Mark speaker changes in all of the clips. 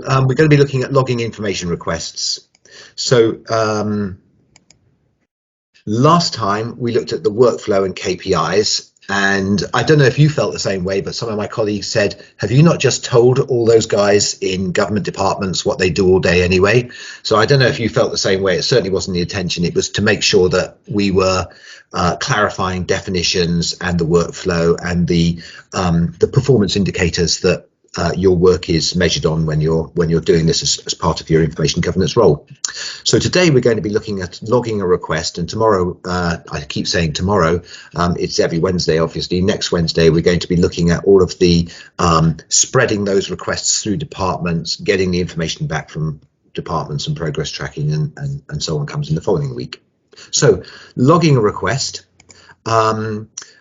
Speaker 1: we're going to be looking at logging information requests. So last time we looked at the workflow and KPIs, and I don't know if you felt the same way, but some of my colleagues said, have you not just told all those guys in government departments what they do all day anyway? So I don't know if you felt the same way. It certainly wasn't the intention. It was to make sure that we were clarifying definitions and the workflow and the performance indicators that your work is measured on when you're doing this as part of your information governance role. So today we're going to be looking at logging a request, and tomorrow, I keep saying tomorrow, it's every Wednesday obviously. Next Wednesday we're going to be looking at all of the spreading those requests through departments, getting the information back from departments, and progress tracking and so on comes in the following week. So logging a request.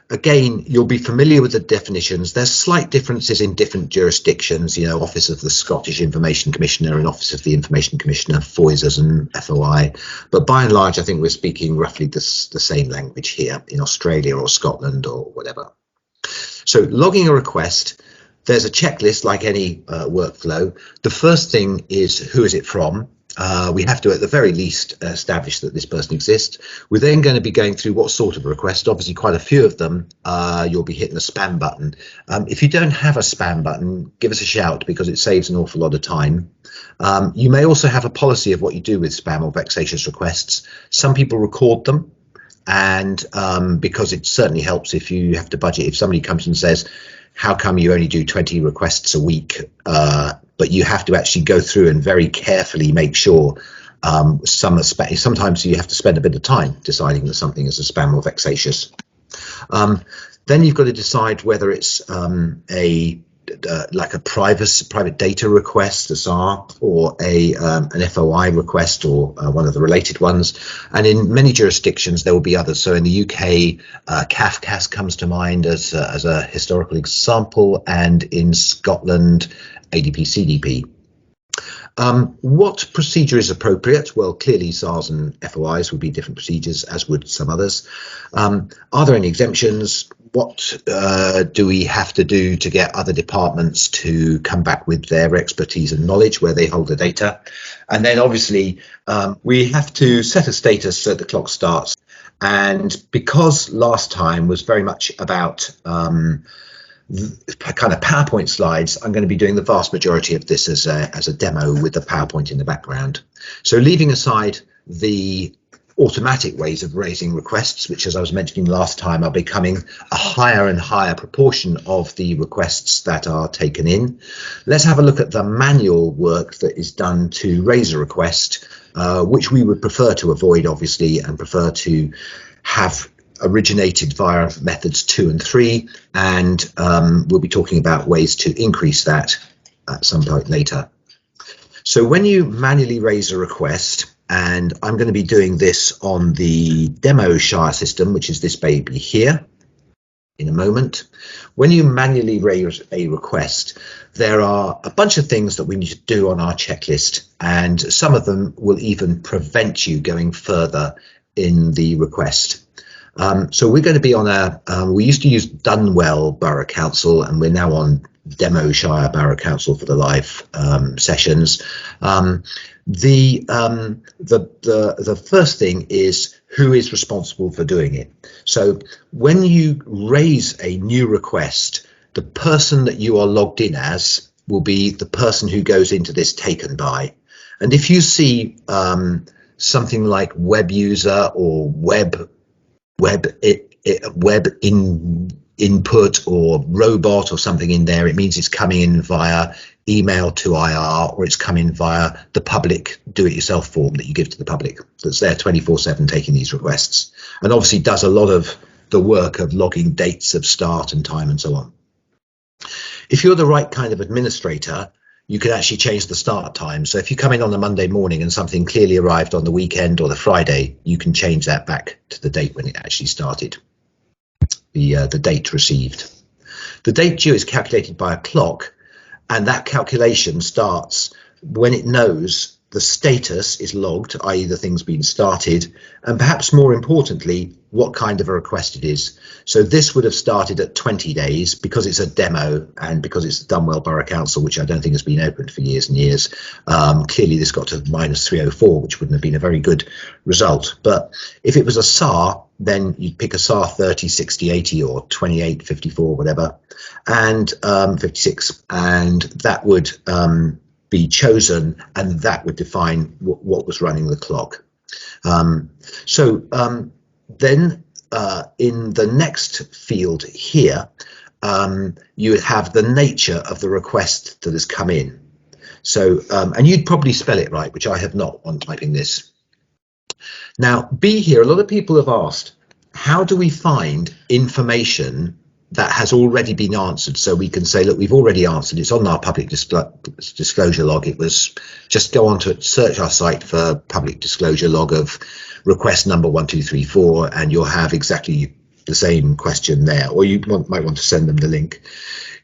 Speaker 1: Again, you'll be familiar with the definitions. There's slight differences in different jurisdictions, you know, Office of the Scottish Information Commissioner and Office of the Information Commissioner, FOISAs and FOI. But by and large, I think we're speaking roughly the same language here in Australia or Scotland or whatever. So logging a request, there's a checklist like any workflow. The first thing is, who is it from? We have to, at the very least, establish that this person exists. We're then going to be going through what sort of request. Obviously, quite a few of them, you'll be hitting the spam button. If you don't have a spam button, give us a shout because it saves an awful lot of time. You may also have a policy of what you do with spam or vexatious requests. Some people record them, and because it certainly helps if you have to budget. If somebody comes and says, how come you only do 20 requests a week? But you have to actually go through and very carefully make sure sometimes you have to spend a bit of time deciding that something is a spam or vexatious. Then you've got to decide whether it's like a private data request, a SAR, or an FOI request, or one of the related ones. And in many jurisdictions, there will be others. So in the UK, CAFCAS comes to mind as a historical example, and in Scotland, ADP, CDP. What procedure is appropriate? Well, clearly SARs and FOIs would be different procedures, as would some others. Are there any exemptions? What do we have to do to get other departments to come back with their expertise and knowledge where they hold the data? And then obviously we have to set a status so the clock starts. And because last time was very much about kind of PowerPoint slides, I'm going to be doing the vast majority of this as a demo with the PowerPoint in the background. So leaving aside the automatic ways of raising requests, which, as I was mentioning last time, are becoming a higher and higher proportion of the requests that are taken in, let's have a look at the manual work that is done to raise a request, which we would prefer to avoid, obviously, and prefer to have originated via methods 2 and 3, and we'll be talking about ways to increase that at some point later. So when you manually raise a request, and I'm going to be doing this on the demo Shire system, which is this baby here, in a moment. When you manually raise a request, there are a bunch of things that we need to do on our checklist, and some of them will even prevent you going further in the request. So we're going to be on we used to use Dunwell Borough Council, and we're now on Demo Shire Borough Council for the live sessions. The first thing is who is responsible for doing it. So when you raise a new request, the person that you are logged in as will be the person who goes into this taken by. And if you see something like web user or web input or robot or something in there, it means it's coming in via email to IR, or it's coming via the public do-it-yourself form that you give to the public that's there 24/7 taking these requests, and obviously does a lot of the work of logging dates of start and time and so on. If you're the right kind of administrator, you can actually change the start time. So if you come in on a Monday morning and something clearly arrived on the weekend or the Friday, you can change that back to the date when it actually started, the date received. The date due is calculated by a clock, and that calculation starts when it knows the status is logged, i.e. the thing's been started, and perhaps more importantly, what kind of a request it is. So this would have started at 20 days because it's a demo and because it's Dunwell Borough Council, which I don't think has been opened for years and years. Clearly this got to -304, which wouldn't have been a very good result. But if it was a SAR, then you'd pick a SAR 30, 60, 80 or 28, 54, whatever, and 56, and that would be chosen, and that would define what was running the clock. Then in the next field here, you would have the nature of the request that has come in. So, and you'd probably spell it right, which I have not on typing this. Now, B here, a lot of people have asked, how do we find information that has already been answered? So we can say, look, we've already answered, it's on our public disclosure log. It was just go on to search our site for public disclosure log of request number 1234, and you'll have exactly the same question there, or you might want to send them the link.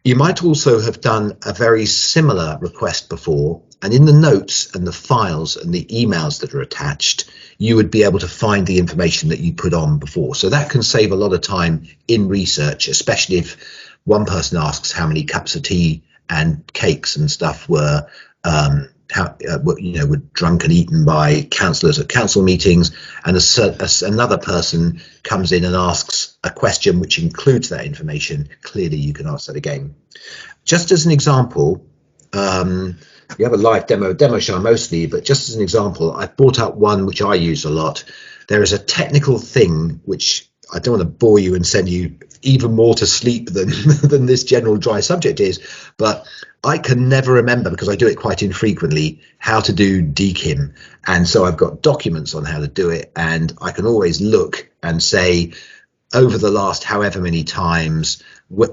Speaker 1: You might also have done a very similar request before, and in the notes and the files and the emails that are attached, you would be able to find the information that you put on before. So that can save a lot of time in research, especially if one person asks how many cups of tea and cakes and stuff were were drunk and eaten by councillors at council meetings, and another person comes in and asks a question which includes that information. Clearly you can ask that again. Just as an example, we have a live demo show mostly, but just as an example, I've brought up one which I use a lot. There is a technical thing which I don't want to bore you and send you even more to sleep than this general dry subject is, but I can never remember, because I do it quite infrequently, how to do DKIM. And so I've got documents on how to do it, and I can always look and say, over the last however many times,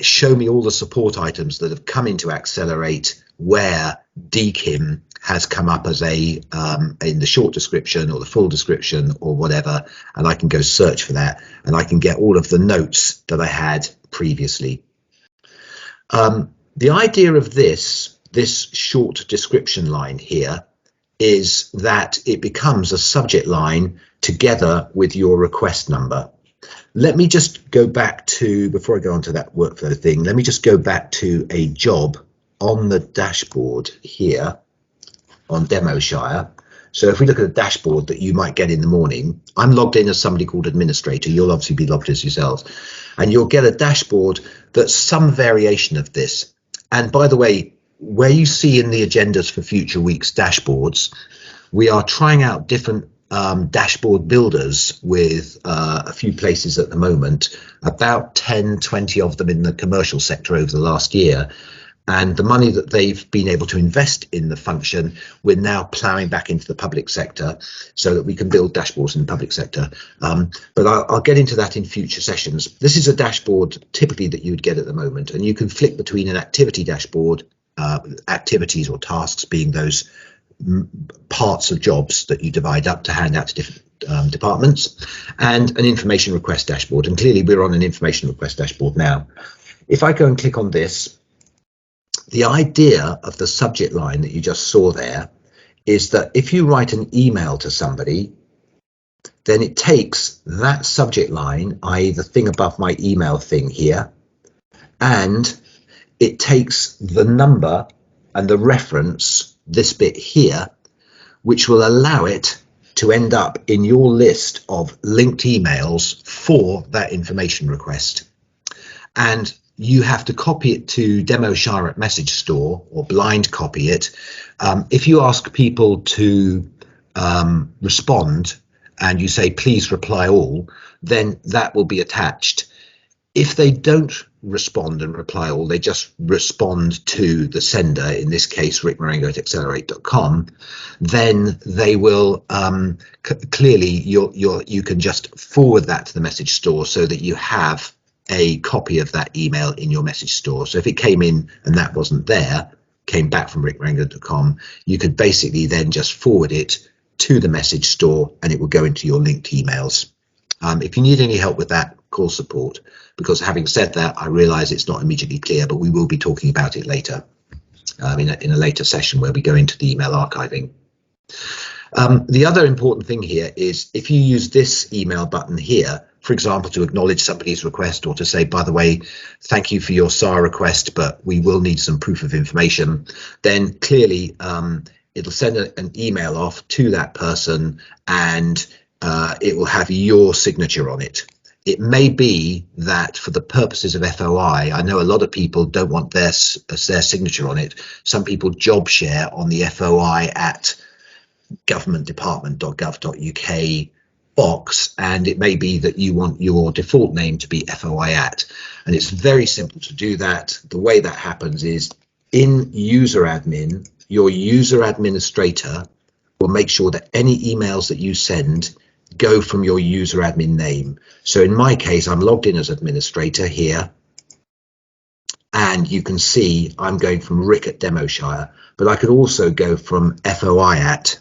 Speaker 1: show me all the support items that have come into Accelerate where DKIM has come up as in the short description or the full description or whatever, and I can go search for that, and I can get all of the notes that I had previously. The idea of this short description line here is that it becomes a subject line together with your request number. Let me just go back to, before I go on to that workflow thing, let me just go back to a job on the dashboard here on DemoShire. So if we look at a dashboard that you might get in the morning, I'm logged in as somebody called administrator. You'll obviously be logged as yourselves, and you'll get a dashboard that's some variation of this. And by the way, where you see in the agendas for future weeks dashboards, we are trying out different dashboard builders with a few places at the moment, about 10, 20 of them in the commercial sector over the last year. And the money that they've been able to invest in the function, we're now ploughing back into the public sector so that we can build dashboards in the public sector. But I'll get into that in future sessions. This is a dashboard typically that you would get at the moment, and you can flick between an activity dashboard, activities or tasks being those parts of jobs that you divide up to hand out to different departments, and an information request dashboard. And clearly we're on an information request dashboard now. If I go and click on this, the idea of the subject line that you just saw there is that if you write an email to somebody, then it takes that subject line, i.e. the thing above my email thing here, and it takes the number and the reference, this bit here, which will allow it to end up in your list of linked emails for that information request. And you have to copy it to DemoShire at Message Store, or blind copy it. If you ask people to respond and you say, please reply all, then that will be attached. If they don't respond and reply all, they just respond to the sender, in this case, rickmarengo@accelerate.com, then they will clearly, you can just forward that to the Message Store so that you have a copy of that email in your Message Store. So if it came in and that wasn't there, came back from rickmarengo.com, you could basically then just forward it to the Message Store and it will go into your linked emails. If you need any help with that, call support, because having said that, I realize it's not immediately clear, but we will be talking about it later in a later session where we go into the email archiving. The other important thing here is if you use this email button here, for example, to acknowledge somebody's request or to say, by the way, thank you for your SAR request, but we will need some proof of information, then clearly it'll send an email off to that person and it will have your signature on it. It may be that for the purposes of FOI, I know a lot of people don't want their signature on it. Some people job share on the FOI at governmentdepartment.gov.uk box, and it may be that you want your default name to be FOI at, and it's very simple to do that. The way that happens is in user admin, your user administrator will make sure that any emails that you send go from your user admin name. So in my case, I'm logged in as administrator here, and you can see I'm going from Rick at Demoshire, but I could also go from FOI at,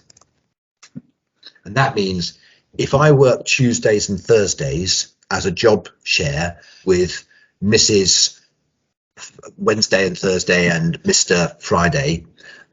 Speaker 1: and that means if I work Tuesdays and Thursdays as a job share with Mrs. Wednesday and Thursday and Mr. Friday,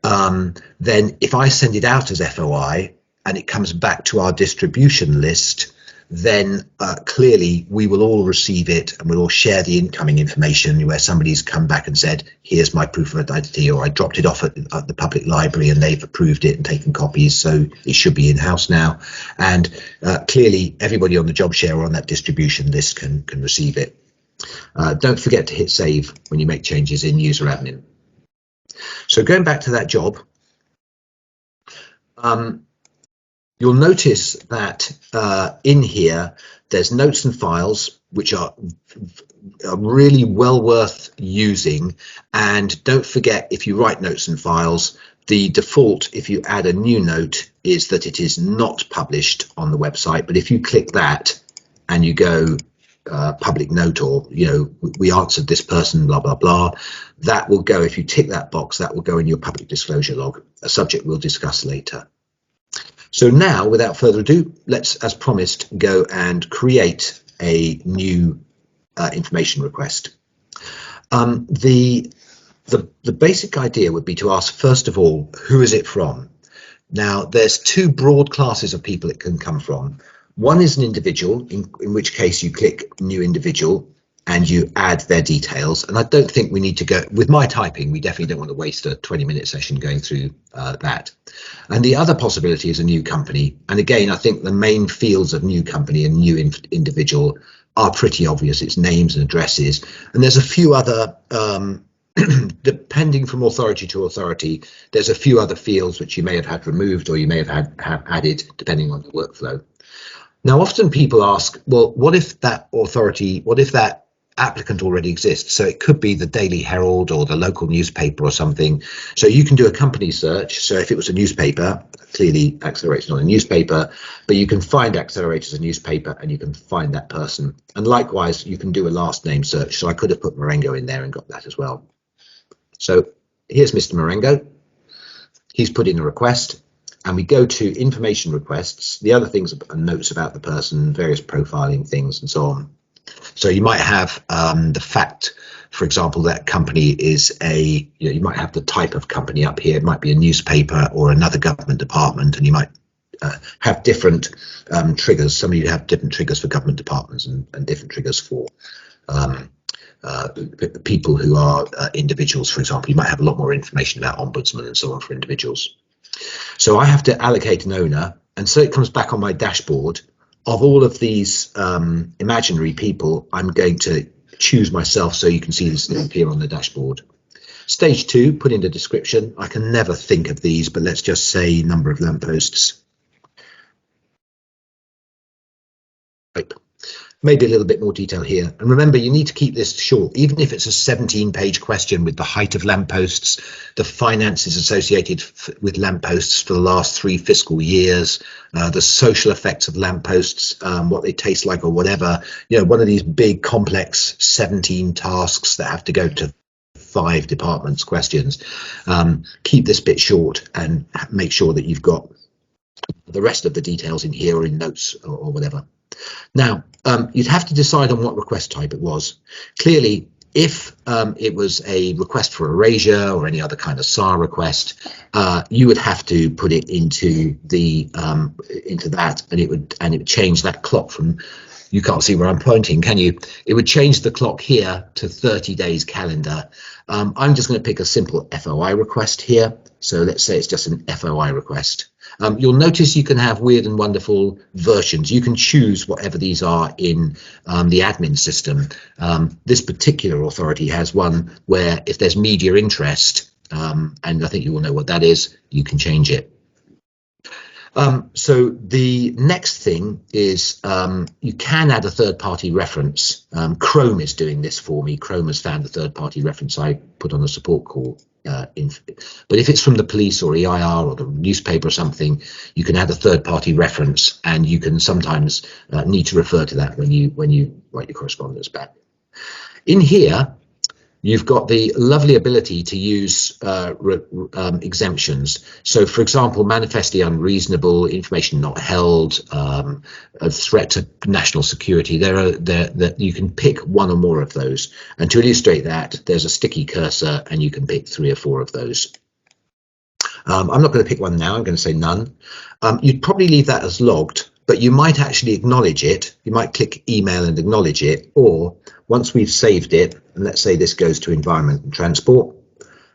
Speaker 1: then if I send it out as FOI and it comes back to our distribution list, then clearly we will all receive it and we'll all share the incoming information where somebody's come back and said, here's my proof of identity, or I dropped it off at the public library and they've approved it and taken copies, so it should be in-house now. And clearly everybody on the job share or on that distribution list can receive it. Don't forget to hit save when you make changes in user admin. So going back to that job, you'll notice that in here, there's notes and files, which are really well worth using. And don't forget, if you write notes and files, the default, if you add a new note, is that it is not published on the website. But if you click that and you go public note, or, you know, we answered this person, blah, blah, blah, that will go, if you tick that box, that will go in your public disclosure log, a subject we'll discuss later. So now, without further ado, let's, as promised, go and create a new information request. The basic idea would be to ask, first of all, who is it from? Now, there's two broad classes of people it can come from. One is an individual, in which case you click New Individual and you add their details. And I don't think we need to go, with my typing, we definitely don't want to waste a 20-minute session going through that. And the other possibility is a new company. And again, I think the main fields of new company and new individual are pretty obvious. It's names and addresses. And there's a few other, depending from authority to authority, there's a few other fields which you may have had removed or you may have added, depending on the workflow. Now, often people ask, well, what if that authority, what if that applicant already exists? So it could be the Daily Herald or the local newspaper or something. So you can do a company search. So if it was a newspaper, clearly Accelerator's not a newspaper, but you can find Accelerator as a newspaper and you can find that person. And likewise, you can do a last name search. So I could have put Marengo in there and got that as well. So here's Mr. Marengo. He's put in a request. And we go to information requests. The other things are notes about the person, various profiling things and so on. So you might have the fact, for example, that company is a, you might have the type of company up here. It might be a newspaper or another government department, and you might have different triggers. Some of you have different triggers for government departments and different triggers for people who are individuals, for example. You might have a lot more information about ombudsman and so on for individuals. So I have to allocate an owner, and so it comes back on my dashboard. Of all of these imaginary people, I'm going to choose myself so you can see this appear on the dashboard. Stage 2, put in the description. I can never think of these, but let's just say number of lampposts. Right. Maybe a little bit more detail here. And remember, you need to keep this short. Even if it's a 17-page question with the height of lampposts, the finances associated with lampposts for the last 3 fiscal years, the social effects of lampposts, what they taste like or whatever, one of these big, complex 17 tasks that have to go to 5 departments questions. Keep this bit short and make sure that you've got the rest of the details in here or in notes or whatever. Now, you'd have to decide on what request type it was. Clearly, If it was a request for erasure or any other kind of SAR request, you would have to put it into the into that, and it would change that clock from. You can't see where I'm pointing, can you? It would change the clock here to 30 days calendar. I'm just going to pick a simple FOI request here. So let's say it's just an FOI request. You'll notice you can have weird and wonderful versions. You can choose whatever these are in the admin system. This particular authority has one where if there's media interest, and I think you all know what that is, you can change it. So the next thing is you can add a third-party reference. Chrome is doing this for me. Chrome has found a third-party reference I put on a support call. But if it's from the police or EIR or the newspaper or something, you can add a third-party reference, and you can sometimes need to refer to that when you write your correspondence back. In here, you've got the lovely ability to use exemptions. So, for example, manifestly unreasonable, information not held, a threat to national security. That you can pick one or more of those. And to illustrate that, there's a sticky cursor, and you can pick 3 or 4 of those. I'm not going to pick one now. I'm going to say none. You'd probably leave that as logged, but you might actually acknowledge it. You might click email and acknowledge it, or once we've saved it, and let's say this goes to environment and transport.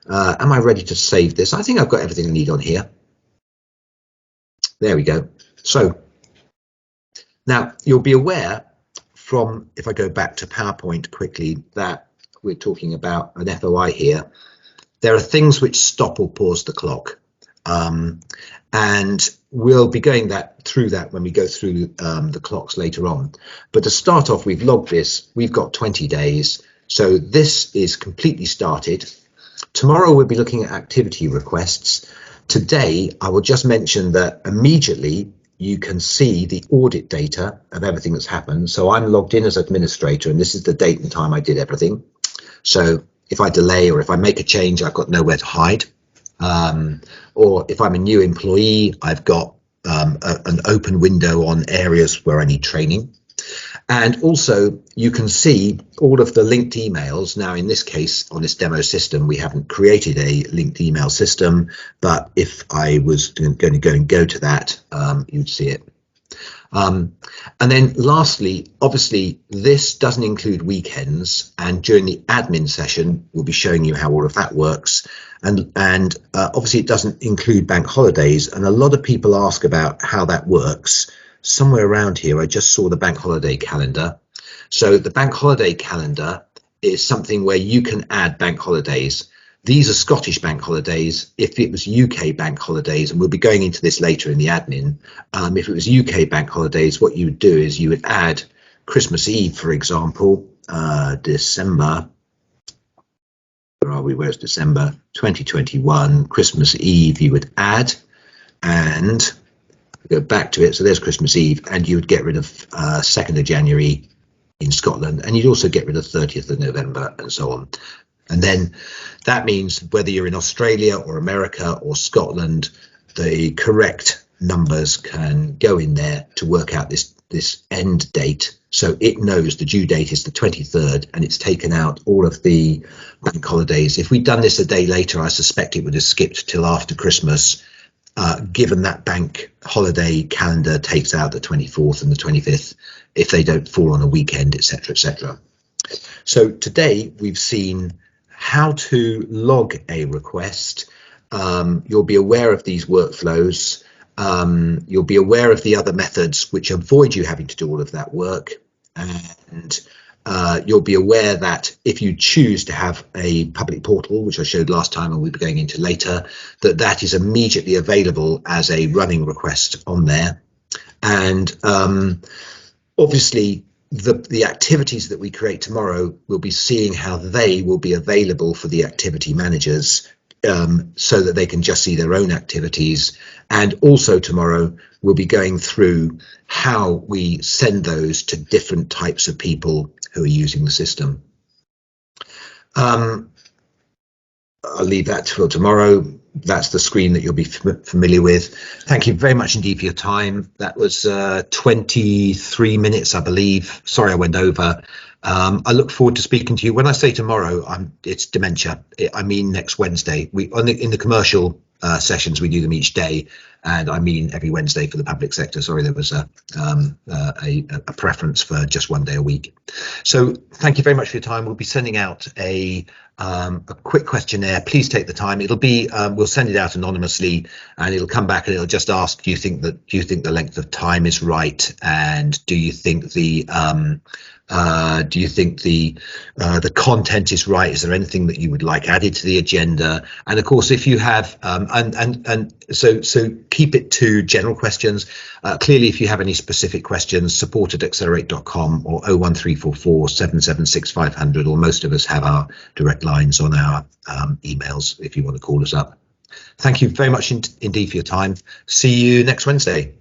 Speaker 1: Am I ready to save this? I think I've got everything I need on here. There we go. So now you'll be aware from, if I go back to PowerPoint quickly, that we're talking about an FOI here. There are things which stop or pause the clock. And we'll be going through that when we go through the clocks later on. But to start off, we've logged this. We've got 20 days. So this is completely started. Tomorrow we'll be looking at activity requests. Today, I will just mention that immediately you can see the audit data of everything that's happened. So I'm logged in as administrator, and this is the date and time I did everything. So if I delay or if I make a change, I've got nowhere to hide. Or if I'm a new employee, I've got an open window on areas where I need training. And also you can see all of the linked emails. Now, in this case, on this demo system, we haven't created a linked email system, but if I was going to go to that, you'd see it. And then lastly, obviously, this doesn't include weekends, and during the admin session, we'll be showing you how all of that works. And obviously, it doesn't include bank holidays, and a lot of people ask about how that works. Somewhere around here, I just saw the bank holiday calendar. So the bank holiday calendar is something where you can add bank holidays. These are Scottish bank holidays. If it was UK bank holidays, and we'll be going into this later in the admin, if it was UK bank holidays, what you would do is you would add Christmas Eve, for example, December. Where are we? Where's December 2021? Christmas Eve you would add, and go back to it. So there's Christmas Eve, and you would get rid of 2nd of January in Scotland, and you'd also get rid of 30th of November and so on. And then that means whether you're in Australia or America or Scotland, the correct numbers can go in there to work out this end date. So it knows the due date is the 23rd, and it's taken out all of the bank holidays. If we'd done this a day later, I suspect it would have skipped till after Christmas, given that bank holiday calendar takes out the 24th and the 25th if they don't fall on a weekend, etc., etc. So today we've seen how to log a request. You'll be aware of these workflows. You'll be aware of the other methods which avoid you having to do all of that work. And you'll be aware that if you choose to have a public portal, which I showed last time and we'll be going into later, that is immediately available as a running request on there. And obviously, the activities that we create tomorrow, we'll be seeing how they will be available for the activity managers, so that they can just see their own activities. And also tomorrow we'll be going through how we send those to different types of people who are using the system. I'll leave that till tomorrow. That's the screen that you'll be familiar with. Thank you very much indeed for your time. That was 23 minutes, I believe. Sorry I went over. I look forward to speaking to you. When I say tomorrow, it's dementia. I mean next Wednesday. In the commercial sessions, we do them each day, and I mean every Wednesday for the public sector. Sorry, there was a preference for just one day a week. So thank you very much for your time. We'll be sending out a quick questionnaire. Please take the time. It'll be we'll send it out anonymously, and it'll come back and it'll just ask, do you think the length of time is right, and do you think the content is right? Is there anything that you would like added to the agenda? And of course, if you have so keep it to general questions. Clearly, if you have any specific questions, support@accelerate.com or 01344 776 500, or most of us have our direct lines on our emails if you want to call us up. Thank you very much indeed for your time. See you next Wednesday.